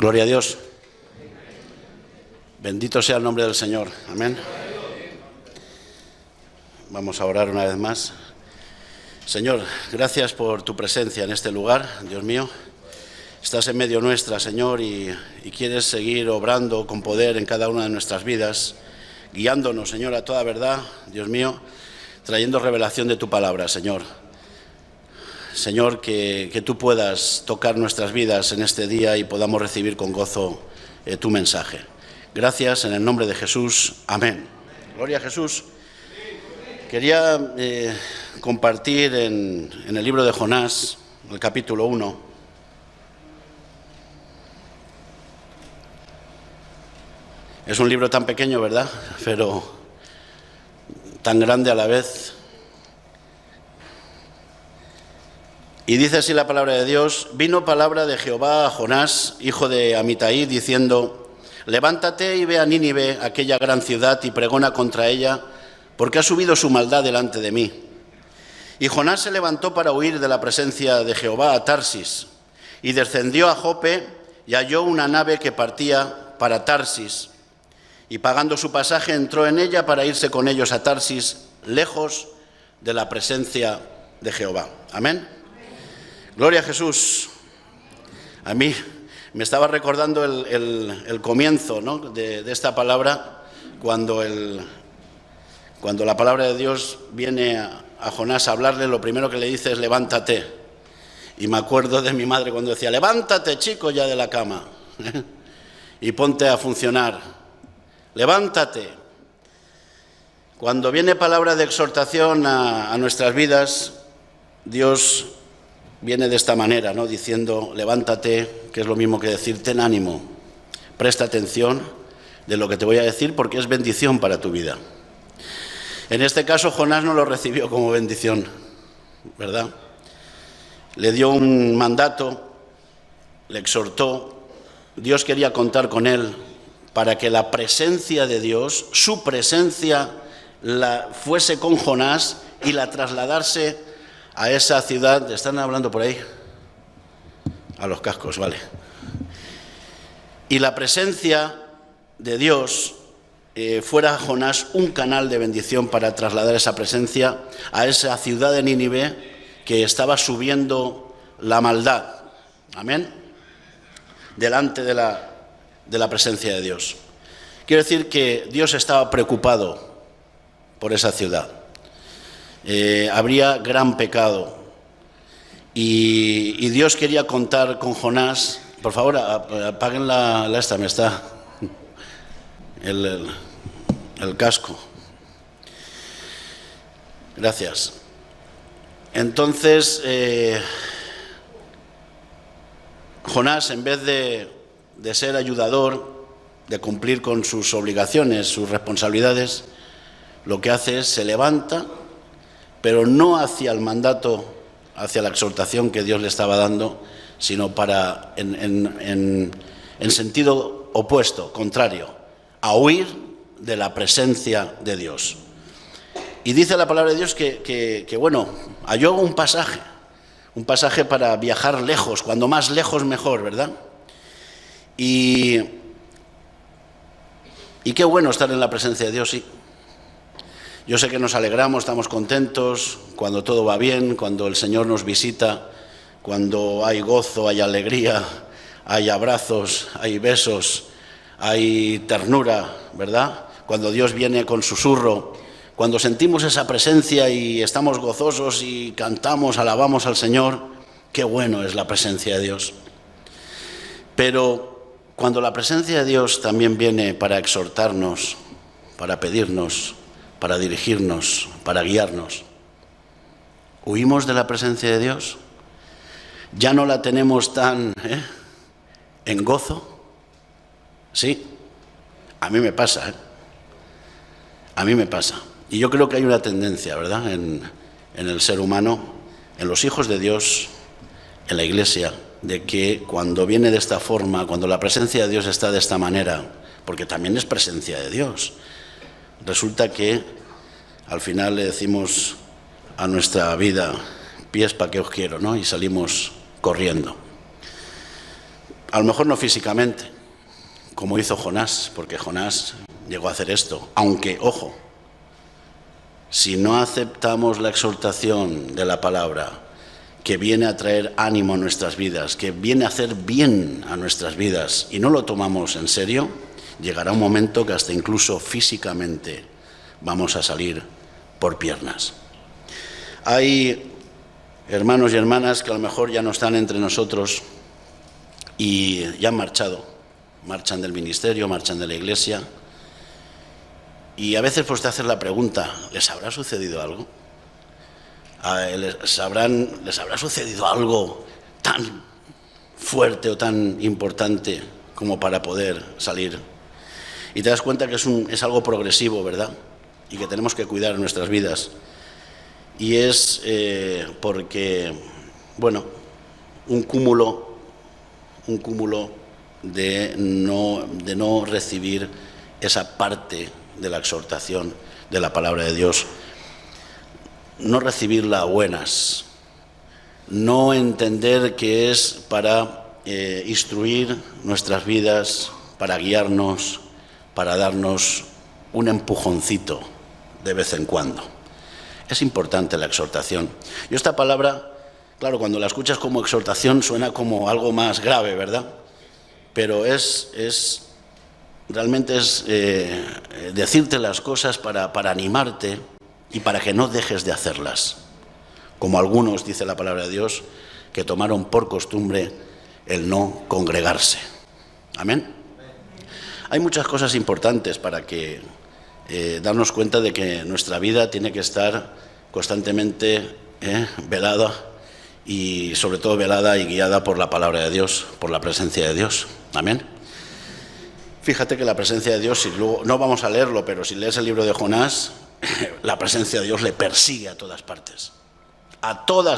Gloria a Dios. Bendito sea el nombre del Señor. Amén. Vamos a orar una vez más. Señor, gracias por tu presencia en este lugar, Dios mío. Estás en medio nuestra, Señor, y quieres seguir obrando con poder en cada una de nuestras vidas, guiándonos, Señor, a toda verdad, Dios mío, trayendo revelación de tu palabra, Señor. Señor, que tú puedas tocar nuestras vidas en este día y podamos recibir con gozo tu mensaje. Gracias en el nombre de Jesús. Amén. Gloria a Jesús. Quería compartir en el libro de Jonás, el capítulo 1. Es un libro tan pequeño, ¿verdad? Pero tan grande a la vez. Y dice así la palabra de Dios: vino palabra de Jehová a Jonás, hijo de Amitai, diciendo: levántate y ve a Nínive, aquella gran ciudad, y pregona contra ella, porque ha subido su maldad delante de mí. Y Jonás se levantó para huir de la presencia de Jehová a Tarsis, y descendió a Jope, y halló una nave que partía para Tarsis, y pagando su pasaje entró en ella para irse con ellos a Tarsis, lejos de la presencia de Jehová. Amén. Gloria a Jesús. A mí me estaba recordando el comienzo, ¿no?, de esta palabra, cuando la palabra de Dios viene a Jonás a hablarle, lo primero que le dice es: levántate. Y me acuerdo de mi madre cuando decía: levántate, chico, ya de la cama, y ponte a funcionar. Levántate. Cuando viene palabra de exhortación a nuestras vidas, Dios viene de esta manera, ¿no?, diciendo: levántate, que es lo mismo que decir ten ánimo, presta atención de lo que te voy a decir, porque es bendición para tu vida. En este caso Jonás no lo recibió como bendición, ¿verdad? Le dio un mandato, le exhortó. Dios quería contar con él para que la presencia de Dios, su presencia, fuese con Jonás y la trasladase a esa ciudad. ¿Están hablando por ahí? A los cascos, vale. Y la presencia de Dios fuera Jonás un canal de bendición para trasladar esa presencia a esa ciudad de Nínive que estaba subiendo la maldad. Amén. Delante de la presencia de Dios. Quiero decir que Dios estaba preocupado por esa ciudad. Habría gran pecado y Dios quería contar con Jonás. Por favor, apaguen la esta, me está el casco. Gracias. Entonces Jonás, en vez de ser ayudador, de cumplir con sus obligaciones, sus responsabilidades, lo que hace es se levanta, pero no hacia el mandato, hacia la exhortación que Dios le estaba dando, sino en sentido opuesto, contrario, a huir de la presencia de Dios. Y dice la palabra de Dios que halló un pasaje para viajar lejos, cuando más lejos mejor, ¿verdad? Y qué bueno estar en la presencia de Dios, sí. Yo sé que nos alegramos, estamos contentos cuando todo va bien, cuando el Señor nos visita, cuando hay gozo, hay alegría, hay abrazos, hay besos, hay ternura, ¿verdad? Cuando Dios viene con susurro, cuando sentimos esa presencia y estamos gozosos y cantamos, alabamos al Señor, qué bueno es la presencia de Dios. Pero cuando la presencia de Dios también viene para exhortarnos, para pedirnos, para dirigirnos, para guiarnos, ¿huimos de la presencia de Dios? ¿Ya no la tenemos tan en gozo? Sí, a mí me pasa, a mí me pasa. Y yo creo que hay una tendencia, ¿verdad?, en el ser humano, en los hijos de Dios, en la Iglesia, de que cuando viene de esta forma, cuando la presencia de Dios está de esta manera, porque también es presencia de Dios, resulta que al final le decimos a nuestra vida: pies, ¿para qué os quiero?, ¿no? Y salimos corriendo. A lo mejor no físicamente, como hizo Jonás, porque Jonás llegó a hacer esto. Aunque, ojo, si no aceptamos la exhortación de la palabra, que viene a traer ánimo a nuestras vidas, que viene a hacer bien a nuestras vidas, y no lo tomamos en serio, llegará un momento que hasta incluso físicamente vamos a salir por piernas. Hay hermanos y hermanas que a lo mejor ya no están entre nosotros y ya han marchado, marchan del ministerio, marchan de la iglesia, y a veces pues te haces la pregunta, ¿les habrá sucedido algo? ¿Les habrá sucedido algo tan fuerte o tan importante como para poder salir? Y te das cuenta que es algo progresivo, ¿verdad? Y que tenemos que cuidar nuestras vidas. Y es porque, bueno, un cúmulo de no recibir esa parte de la exhortación de la palabra de Dios, no recibirla a buenas, no entender que es para instruir nuestras vidas, para guiarnos, para darnos un empujoncito de vez en cuando. Es importante la exhortación. Y esta palabra, claro, cuando la escuchas como exhortación suena como algo más grave, ¿verdad? Pero realmente es decirte las cosas para animarte y para que no dejes de hacerlas. Como algunos, dice la palabra de Dios, que tomaron por costumbre el no congregarse. Amén. Hay muchas cosas importantes para que darnos cuenta de que nuestra vida tiene que estar constantemente velada, y sobre todo velada y guiada por la palabra de Dios, por la presencia de Dios. Amén. Fíjate que la presencia de Dios, si luego, no vamos a leerlo, pero si lees el libro de Jonás, la presencia de Dios le persigue a todas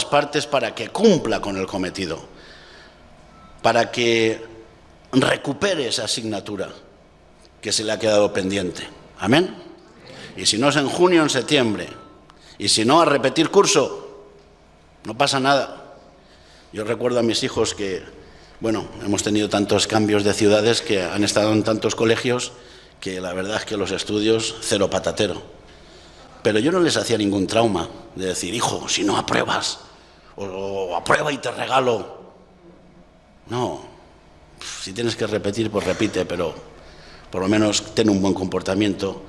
partes para que cumpla con el cometido, para que recupere esa asignatura que se le ha quedado pendiente. Amén. Y si no es en junio, en septiembre, y si no, a repetir curso, no pasa nada. Yo recuerdo a mis hijos que, bueno, hemos tenido tantos cambios de ciudades, que han estado en tantos colegios, que la verdad es que los estudios, cero patatero. Pero yo no les hacía ningún trauma de decir, hijo, si no apruebas, o aprueba y te regalo. No, si tienes que repetir, pues repite, pero por lo menos ten un buen comportamiento,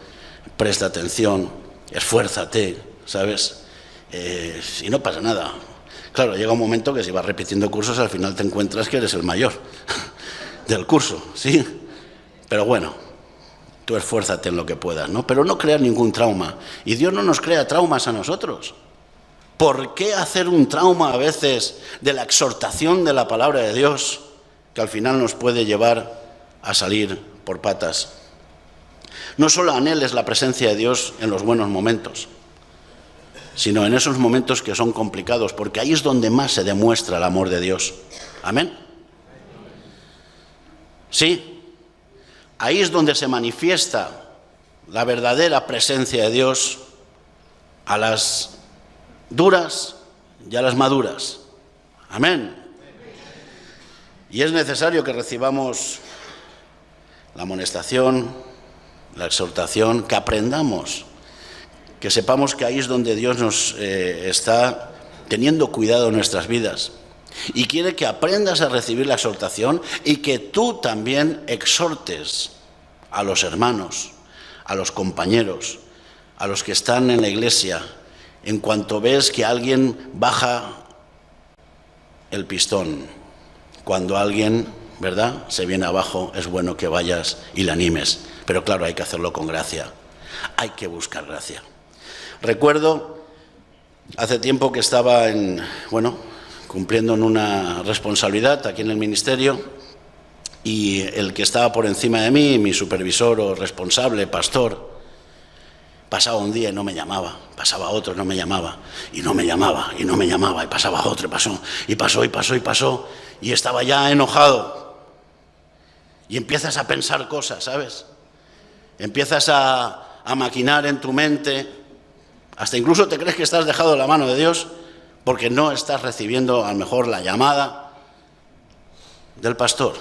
presta atención, esfuérzate, ¿sabes? Y no pasa nada. Claro, llega un momento que si vas repitiendo cursos, al final te encuentras que eres el mayor del curso, ¿sí? Pero bueno, tú esfuérzate en lo que puedas, ¿no? Pero no crear ningún trauma. Y Dios no nos crea traumas a nosotros. ¿Por qué hacer un trauma a veces de la exhortación de la palabra de Dios, que al final nos puede llevar a salir por patas? No solo anheles la presencia de Dios en los buenos momentos, sino en esos momentos que son complicados, porque ahí es donde más se demuestra el amor de Dios. ¿Amén? Sí, ahí es donde se manifiesta la verdadera presencia de Dios, a las duras y a las maduras. Amén. Y es necesario que recibamos la amonestación, la exhortación, que aprendamos, que sepamos que ahí es donde Dios nos está teniendo cuidado en nuestras vidas, y quiere que aprendas a recibir la exhortación y que tú también exhortes a los hermanos, a los compañeros, a los que están en la iglesia. En cuanto ves que alguien baja el pistón, cuando alguien, ¿verdad?, se viene abajo, es bueno que vayas y le animes. Pero claro, hay que hacerlo con gracia, hay que buscar gracia. Recuerdo hace tiempo que estaba cumpliendo en una responsabilidad aquí en el ministerio, y el que estaba por encima de mí, mi supervisor o responsable, pastor, pasaba un día y no me llamaba, pasaba otro y no me llamaba, y no me llamaba, y no me llamaba, y pasaba otro, y pasó, y estaba ya enojado. Y empiezas a pensar cosas, ¿sabes? Empiezas a maquinar en tu mente, hasta incluso te crees que estás dejado de la mano de Dios, porque no estás recibiendo a lo mejor la llamada del pastor.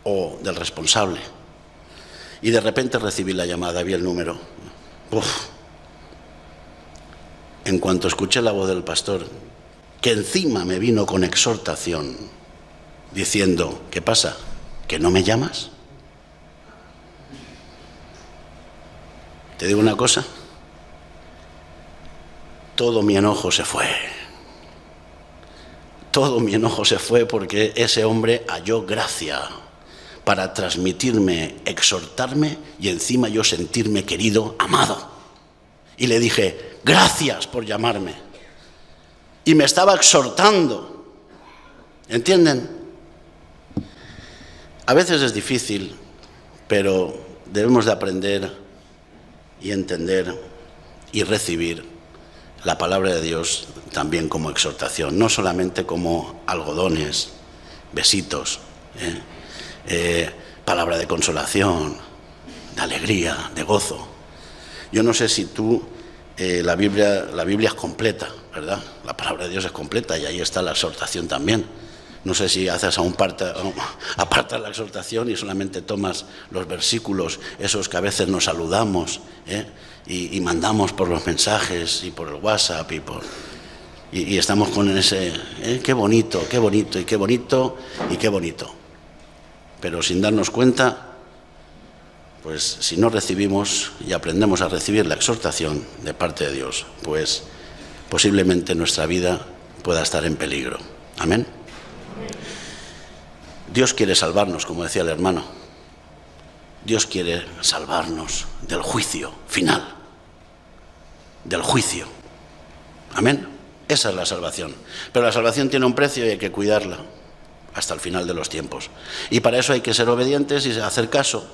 o del responsable. Y de repente recibí la llamada, vi el número. Uf. En cuanto escuché la voz del pastor, que encima me vino con exhortación, diciendo, ¿qué pasa? ¿Que no me llamas? Te digo una cosa, todo mi enojo se fue. Todo mi enojo se fue porque ese hombre halló gracia para transmitirme, exhortarme y encima yo sentirme querido, amado. Y le dije, gracias por llamarme. Y me estaba exhortando. ¿Entienden? A veces es difícil, pero debemos de aprender y entender y recibir la palabra de Dios también como exhortación, no solamente como algodones, besitos, palabra de consolación, de alegría, de gozo. Yo no sé si tú, la Biblia es completa, ¿verdad? La palabra de Dios es completa y ahí está la exhortación también. No sé si haces apartas la exhortación y solamente tomas los versículos, esos que a veces nos saludamos, y mandamos por los mensajes y por el WhatsApp y estamos con ese, qué bonito, qué bonito, y qué bonito, y qué bonito. Pero sin darnos cuenta, pues si no recibimos y aprendemos a recibir la exhortación de parte de Dios, pues posiblemente nuestra vida pueda estar en peligro. Amén. Dios quiere salvarnos, como decía el hermano. Dios quiere salvarnos del juicio final. Del juicio. Amén. Esa es la salvación. Pero la salvación tiene un precio y hay que cuidarla hasta el final de los tiempos. Y para eso hay que ser obedientes y hacer caso.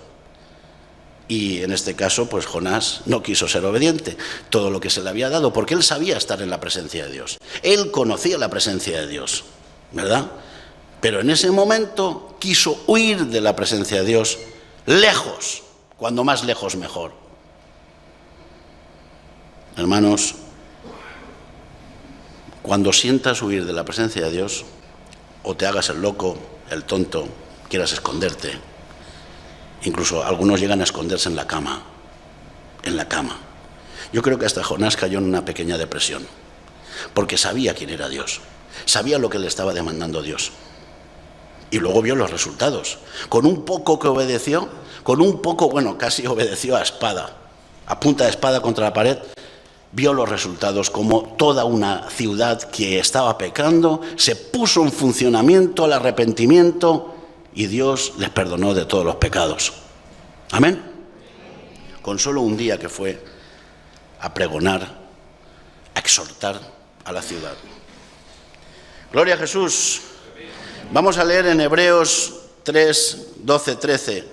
Y en este caso, pues Jonás no quiso ser obediente. Todo lo que se le había dado, porque él sabía estar en la presencia de Dios. Él conocía la presencia de Dios, ¿verdad? Pero en ese momento quiso huir de la presencia de Dios, lejos, cuando más lejos mejor. Hermanos, cuando sientas huir de la presencia de Dios, o te hagas el loco, el tonto, quieras esconderte, incluso algunos llegan a esconderse en la cama, Yo creo que hasta Jonás cayó en una pequeña depresión, porque sabía quién era Dios, sabía lo que le estaba demandando Dios. Y luego vio los resultados. Con un poco que obedeció, casi obedeció a espada, a punta de espada contra la pared, vio los resultados, como toda una ciudad que estaba pecando se puso en funcionamiento al arrepentimiento y Dios les perdonó de todos los pecados. Amén. Con solo un día que fue a pregonar, a exhortar a la ciudad. Gloria a Jesús. Vamos a leer en Hebreos 3, 12, 13,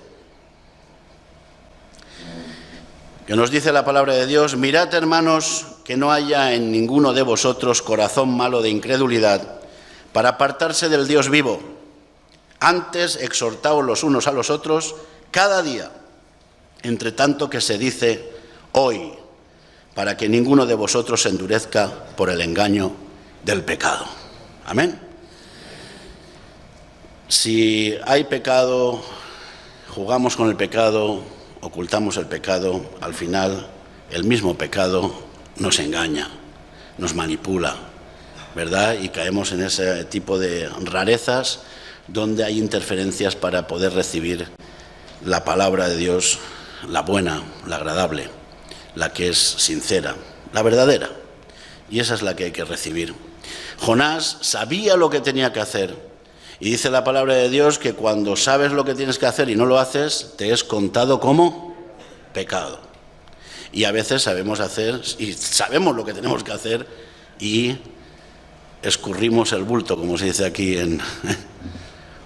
que nos dice la palabra de Dios: mirad, hermanos, que no haya en ninguno de vosotros corazón malo de incredulidad para apartarse del Dios vivo. Antes exhortaos los unos a los otros cada día, entre tanto que se dice hoy, para que ninguno de vosotros se endurezca por el engaño del pecado. Amén. Si hay pecado, jugamos con el pecado, ocultamos el pecado, al final el mismo pecado nos engaña, nos manipula, ¿verdad? Y caemos en ese tipo de rarezas donde hay interferencias para poder recibir la palabra de Dios, la buena, la agradable, la que es sincera, la verdadera. Y esa es la que hay que recibir. Jonás sabía lo que tenía que hacer. Y dice la palabra de Dios que cuando sabes lo que tienes que hacer y no lo haces, te es contado como pecado. Y a veces sabemos hacer y sabemos lo que tenemos que hacer y escurrimos el bulto, como se dice aquí,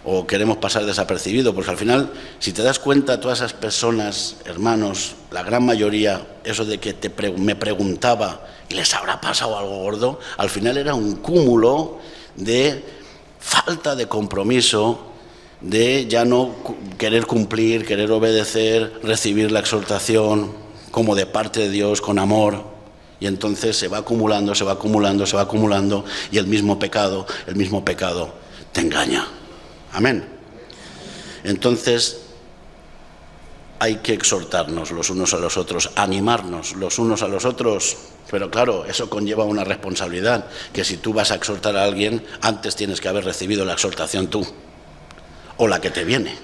o queremos pasar desapercibido, porque al final, si te das cuenta, todas esas personas, hermanos, la gran mayoría, eso de que me preguntaba, ¿les habrá pasado algo gordo? Al final era un cúmulo de falta de compromiso, de ya no querer cumplir, querer obedecer, recibir la exhortación como de parte de Dios, con amor, y entonces se va acumulando y el mismo pecado te engaña. Amén. Entonces, hay que exhortarnos los unos a los otros, animarnos los unos a los otros. Pero claro, eso conlleva una responsabilidad, que si tú vas a exhortar a alguien, antes tienes que haber recibido la exhortación tú, o la que te viene.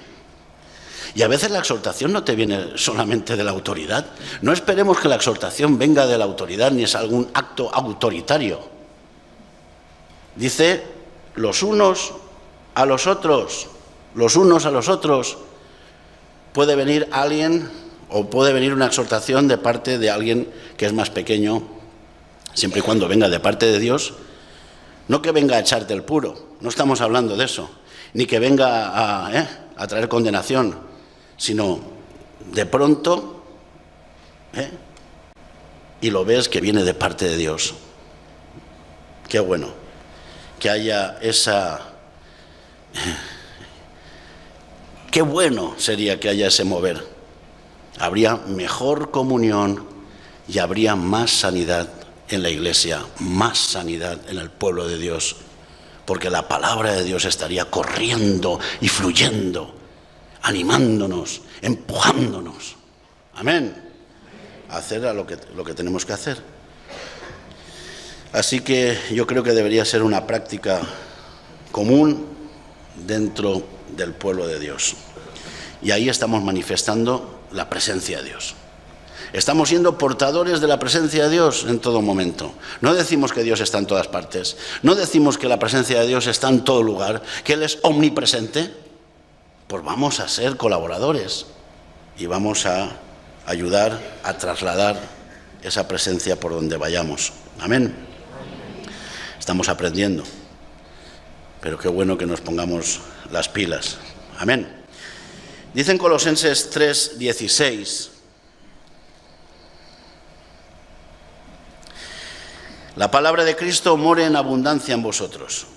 Y a veces la exhortación no te viene solamente de la autoridad. No esperemos que la exhortación venga de la autoridad, ni es algún acto autoritario. Dice, los unos a los otros, los unos a los otros. Puede venir alguien o puede venir una exhortación de parte de alguien que es más pequeño, siempre y cuando venga de parte de Dios. No que venga a echarte el puro, no estamos hablando de eso, ni que venga a traer condenación, sino de pronto, y lo ves que viene de parte de Dios. Qué bueno que haya esa... Qué bueno sería que haya ese mover. Habría mejor comunión y habría más sanidad en la iglesia, más sanidad en el pueblo de Dios, porque la palabra de Dios estaría corriendo y fluyendo, animándonos, empujándonos. Amén. A hacer lo que tenemos que hacer. Así que yo creo que debería ser una práctica común dentro del pueblo de Dios. Y ahí estamos manifestando la presencia de Dios. Estamos siendo portadores de la presencia de Dios en todo momento. No decimos que Dios está en todas partes. No decimos que la presencia de Dios está en todo lugar, que Él es omnipresente. Pues vamos a ser colaboradores y vamos a ayudar a trasladar esa presencia por donde vayamos. Amén. Estamos aprendiendo, pero qué bueno que nos pongamos las pilas. Amén. Dice en Colosenses 3:16, la palabra de Cristo more en abundancia en vosotros,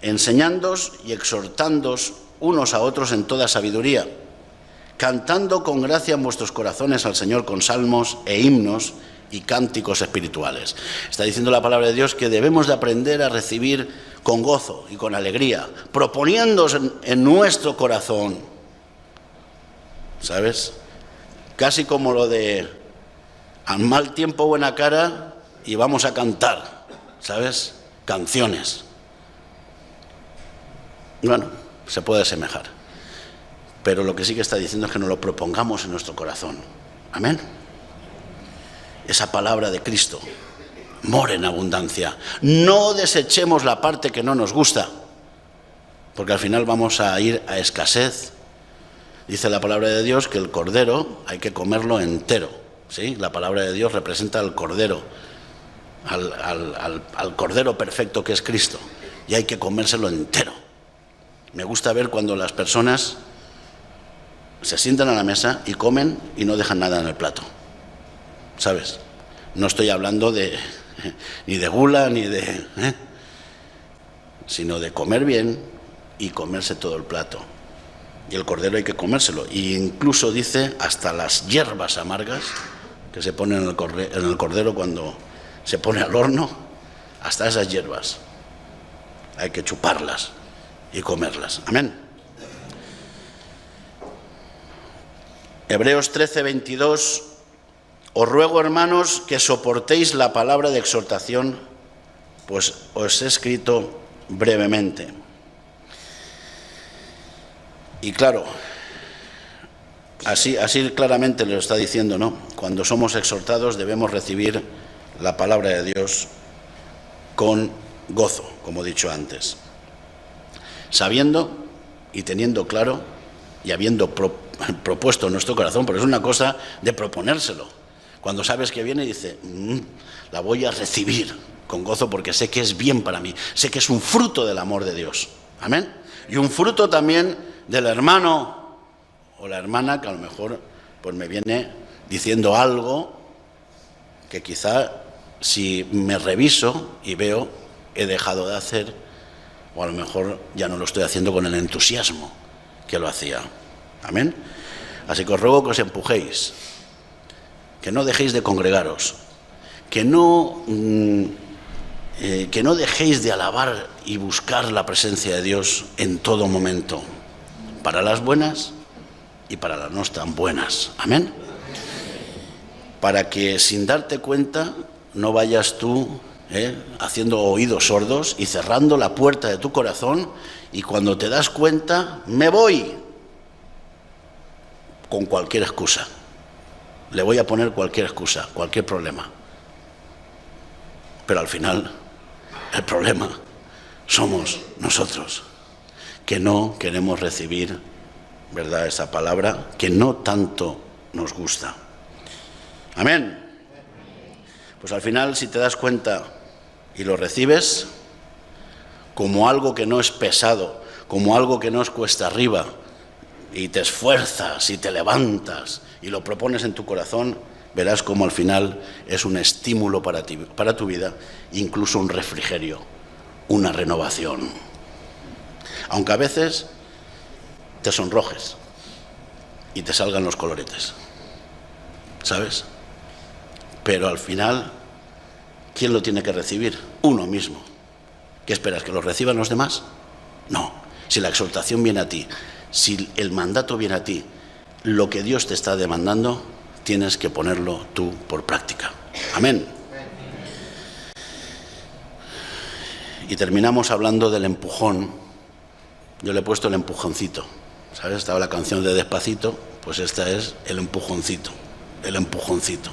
enseñándoos y exhortándoos unos a otros en toda sabiduría, cantando con gracia en vuestros corazones al Señor con salmos e himnos y cánticos espirituales. Está diciendo la palabra de Dios que debemos de aprender a recibir con gozo y con alegría, proponiéndoos en nuestro corazón, ¿sabes? Casi como lo de al mal tiempo buena cara y vamos a cantar, ¿sabes? Canciones. Bueno, se puede asemejar, pero lo que sí que está diciendo es que nos lo propongamos en nuestro corazón. Amén. Esa palabra de Cristo more en abundancia. No desechemos la parte que no nos gusta, porque al final vamos a ir a escasez. Dice la palabra de Dios que el cordero hay que comerlo entero, ¿sí? La palabra de Dios representa al cordero, al cordero perfecto que es Cristo, y hay que comérselo entero. Me gusta ver cuando las personas se sientan a la mesa y comen y no dejan nada en el plato, ¿sabes? No estoy hablando ni de gula ni de... sino de comer bien y comerse todo el plato. Y el cordero hay que comérselo. E incluso dice hasta las hierbas amargas que se ponen en el cordero cuando se pone al horno, hasta esas hierbas hay que chuparlas y comerlas. Amén. Hebreos 13:22. Os ruego, hermanos, que soportéis la palabra de exhortación, pues os he escrito brevemente. Y claro, así claramente lo está diciendo, ¿no? Cuando somos exhortados debemos recibir la palabra de Dios con gozo, como he dicho antes, sabiendo y teniendo claro y habiendo propuesto en nuestro corazón, pero es una cosa de proponérselo. Cuando sabes que viene y dice, la voy a recibir con gozo porque sé que es bien para mí, sé que es un fruto del amor de Dios. Amén. Y un fruto también del hermano o la hermana que a lo mejor pues me viene diciendo algo que quizá si me reviso y veo he dejado de hacer, o a lo mejor ya no lo estoy haciendo con el entusiasmo que lo hacía. Amén. Así que os ruego que os empujéis, que no dejéis de congregaros, que no dejéis de alabar y buscar la presencia de Dios en todo momento, para las buenas y para las no tan buenas. Amén. Para que sin darte cuenta no vayas tú haciendo oídos sordos y cerrando la puerta de tu corazón, y cuando te das cuenta, me voy con cualquier excusa. Le voy a poner cualquier excusa, cualquier problema. Pero al final, el problema somos nosotros, que no queremos recibir, ¿verdad?, esa palabra que no tanto nos gusta. Amén. Pues al final, si te das cuenta y lo recibes como algo que no es pesado, como algo que no es cuesta arriba, y te esfuerzas y te levantas y lo propones en tu corazón, verás como al final es un estímulo para ti, para tu vida, incluso un refrigerio, una renovación. Aunque a veces te sonrojes y te salgan los coloretes, ¿sabes? Pero al final, ¿quién lo tiene que recibir? Uno mismo. ¿Qué esperas? ¿Que lo reciban los demás? No. Si la exhortación viene a ti, si el mandato viene a ti, lo que Dios te está demandando, tienes que ponerlo tú por práctica. Amén. Y terminamos hablando del empujón. Yo le he puesto el empujoncito. ¿Sabes? Estaba la canción de Despacito, pues esta es el empujoncito. El empujoncito.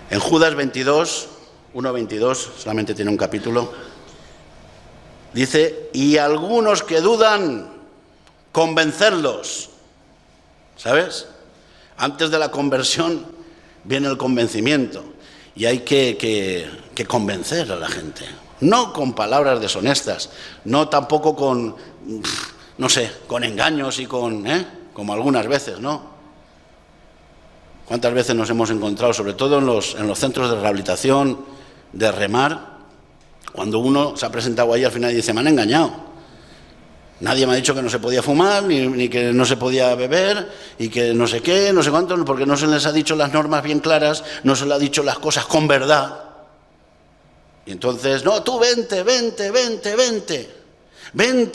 En Judas 22, 1:22, solamente tiene un capítulo, dice, y algunos que dudan, convencerlos. ¿Sabes? Antes de la conversión viene el convencimiento, y hay que convencer a la gente. No con palabras deshonestas, no tampoco con, no sé, con engaños y como algunas veces, ¿no? ¿Cuántas veces nos hemos encontrado, sobre todo en los centros de rehabilitación, de remar, cuando uno se ha presentado ahí al final y dice, me han engañado? Nadie me ha dicho que no se podía fumar, ni que no se podía beber, y que no sé qué, no sé cuánto, porque no se les ha dicho las normas bien claras, no se les ha dicho las cosas con verdad. Y entonces, no, tú vente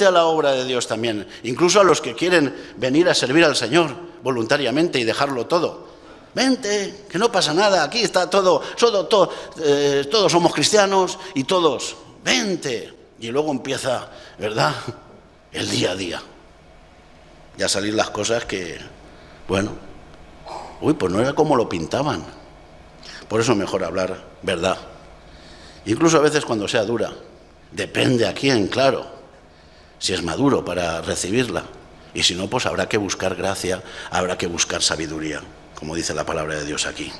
a la obra de Dios también, incluso a los que quieren venir a servir al Señor voluntariamente y dejarlo todo. Vente, que no pasa nada, aquí está todo, todos somos cristianos y todos, vente. Y luego empieza, ¿verdad?, el día a día. Ya salir las cosas que, bueno, pues no era como lo pintaban. Por eso es mejor hablar verdad. Incluso a veces cuando sea dura, depende a quién, claro, si es maduro para recibirla. Y si no, pues habrá que buscar gracia, habrá que buscar sabiduría, como dice la palabra de Dios aquí.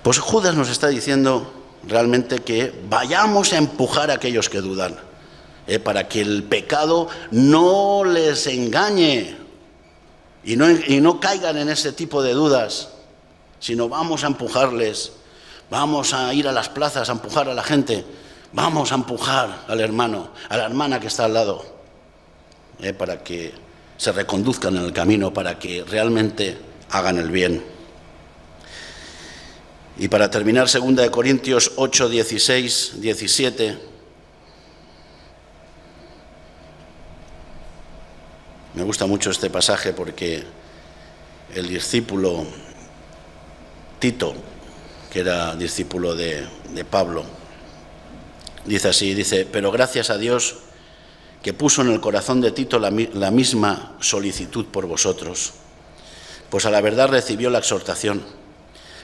Pues Judas nos está diciendo realmente que vayamos a empujar a aquellos que dudan, para que el pecado no les engañe y no caigan en ese tipo de dudas, sino vamos a empujarles, vamos a ir a las plazas a empujar a la gente, vamos a empujar al hermano, a la hermana que está al lado, para que se reconduzcan en el camino, para que realmente hagan el bien. Y para terminar, 2 Corintios 8, 16, 17. Me gusta mucho este pasaje porque el discípulo Tito, que era discípulo de Pablo, dice así, dice, pero gracias a Dios que puso en el corazón de Tito la misma solicitud por vosotros, pues a la verdad recibió la exhortación,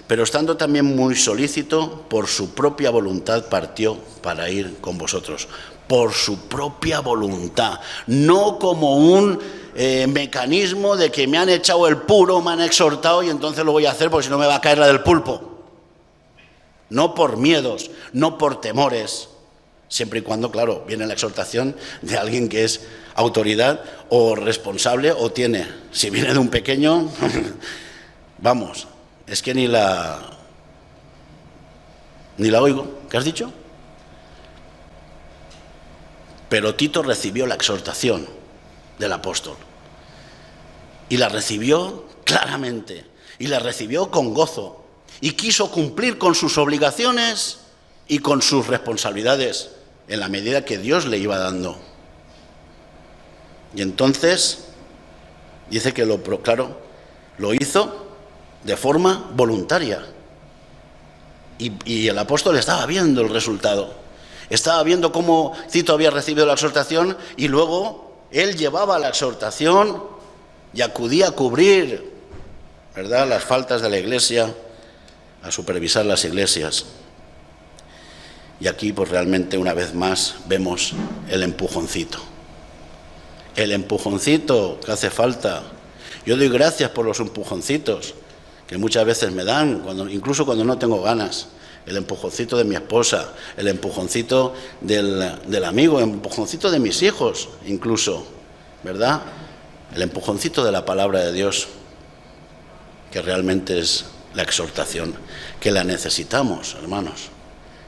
pero estando también muy solícito, por su propia voluntad partió para ir con vosotros. Por su propia voluntad, no como un mecanismo de que me han echado el puro, me han exhortado y entonces lo voy a hacer porque si no me va a caer la del pulpo. No por miedos, no por temores, siempre y cuando, claro, viene la exhortación de alguien que es autoridad o responsable o tiene. Si viene de un pequeño, vamos, es que ni la oigo. ¿Qué has dicho? Pero Tito recibió la exhortación del apóstol y la recibió claramente y la recibió con gozo y quiso cumplir con sus obligaciones y con sus responsabilidades en la medida que Dios le iba dando. Y entonces dice que lo hizo de forma voluntaria. Y el apóstol estaba viendo el resultado. Estaba viendo cómo Tito había recibido la exhortación y luego él llevaba la exhortación y acudía a cubrir, ¿verdad?, las faltas de la iglesia, a supervisar las iglesias. Y aquí pues realmente una vez más vemos el empujoncito. El empujoncito que hace falta. Yo doy gracias por los empujoncitos que muchas veces me dan, incluso cuando no tengo ganas. El empujoncito de mi esposa, el empujoncito del amigo, el empujoncito de mis hijos incluso, ¿verdad? El empujoncito de la palabra de Dios, que realmente es la exhortación, que la necesitamos, hermanos.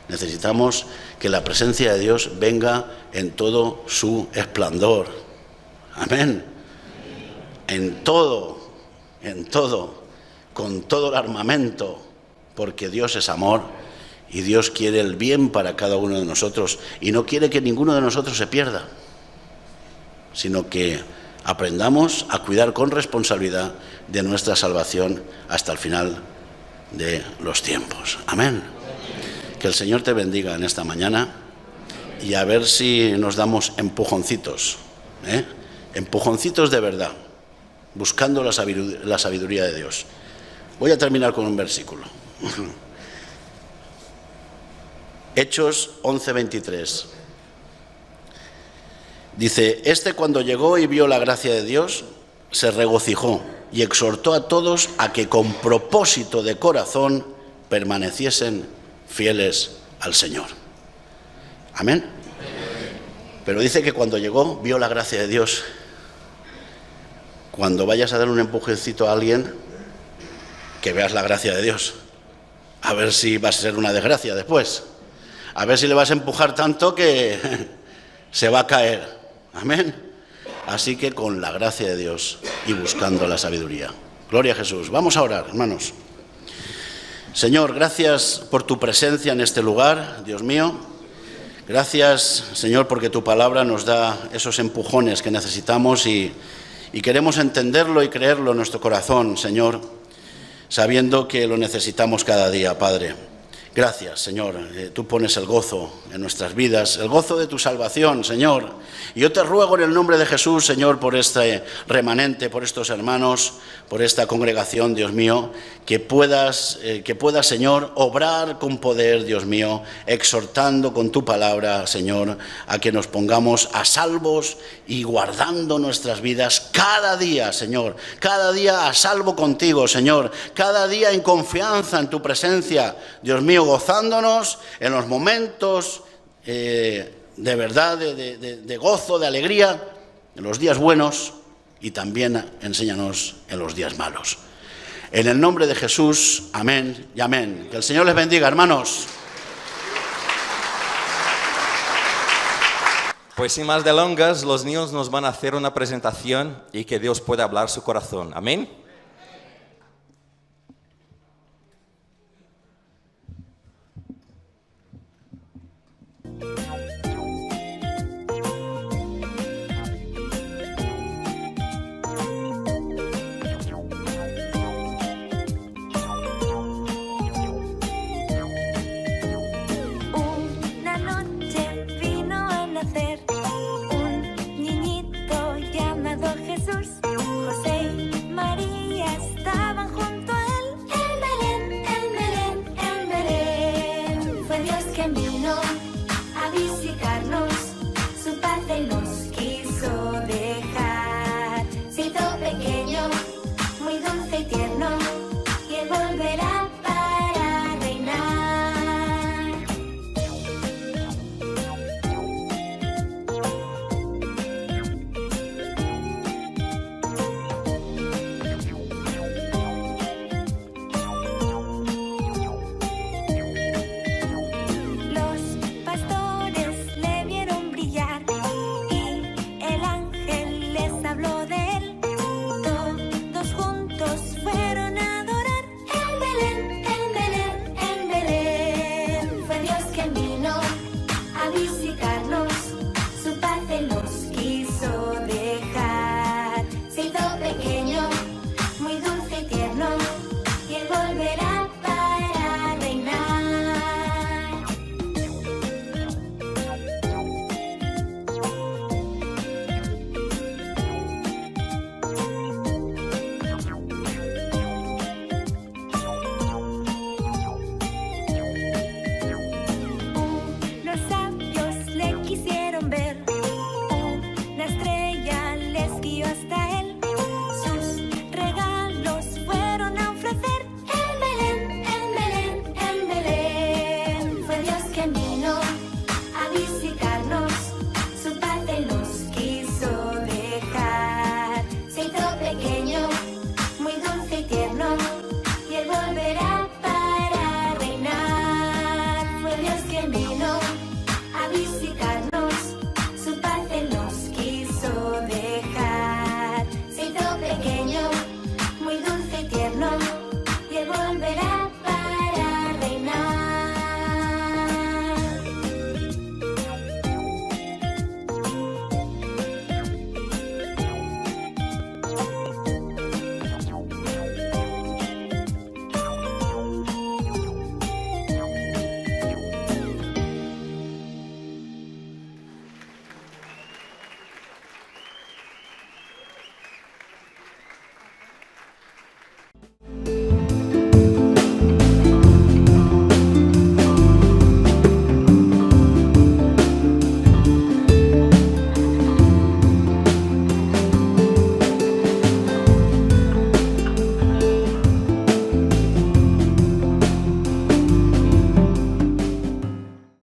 Necesitamos que la presencia de Dios venga en todo su esplendor. Amén. En todo, con todo el armamento, porque Dios es amor y Dios quiere el bien para cada uno de nosotros y no quiere que ninguno de nosotros se pierda, sino que aprendamos a cuidar con responsabilidad de nuestra salvación hasta el final de los tiempos. Amén. Que el Señor te bendiga en esta mañana y a ver si nos damos empujoncitos, empujoncitos de verdad, buscando la sabiduría de Dios. Voy a terminar con un versículo. Hechos 11:23. Dice: Este, cuando llegó y vio la gracia de Dios, se regocijó y exhortó a todos a que con propósito de corazón permaneciesen fieles al Señor. Amén. Pero dice que cuando llegó, vio la gracia de Dios. Cuando vayas a dar un empujoncito a alguien, que veas la gracia de Dios. A ver si va a ser una desgracia después. A ver si le vas a empujar tanto que se va a caer. Amén. Así que con la gracia de Dios y buscando la sabiduría. Gloria a Jesús. Vamos a orar, hermanos. Señor, gracias por tu presencia en este lugar, Dios mío. Gracias, Señor, porque tu palabra nos da esos empujones que necesitamos y queremos entenderlo y creerlo en nuestro corazón, Señor, sabiendo que lo necesitamos cada día, Padre. Gracias, Señor. Tú pones el gozo en nuestras vidas, el gozo de tu salvación, Señor. Y yo te ruego en el nombre de Jesús, Señor, por este remanente, por estos hermanos, por esta congregación, Dios mío, que puedas, Señor, obrar con poder, Dios mío, exhortando con tu palabra, Señor, a que nos pongamos a salvos y guardando nuestras vidas cada día, Señor, cada día a salvo contigo, Señor, cada día en confianza en tu presencia, Dios mío, gozándonos en los momentos de verdad, de gozo, de alegría, en los días buenos, y también enséñanos en los días malos. En el nombre de Jesús, amén y amén. Que el Señor les bendiga, hermanos. Pues sin más delongas, los niños nos van a hacer una presentación y que Dios pueda hablar su corazón. Amén. Jesús, José y María. camino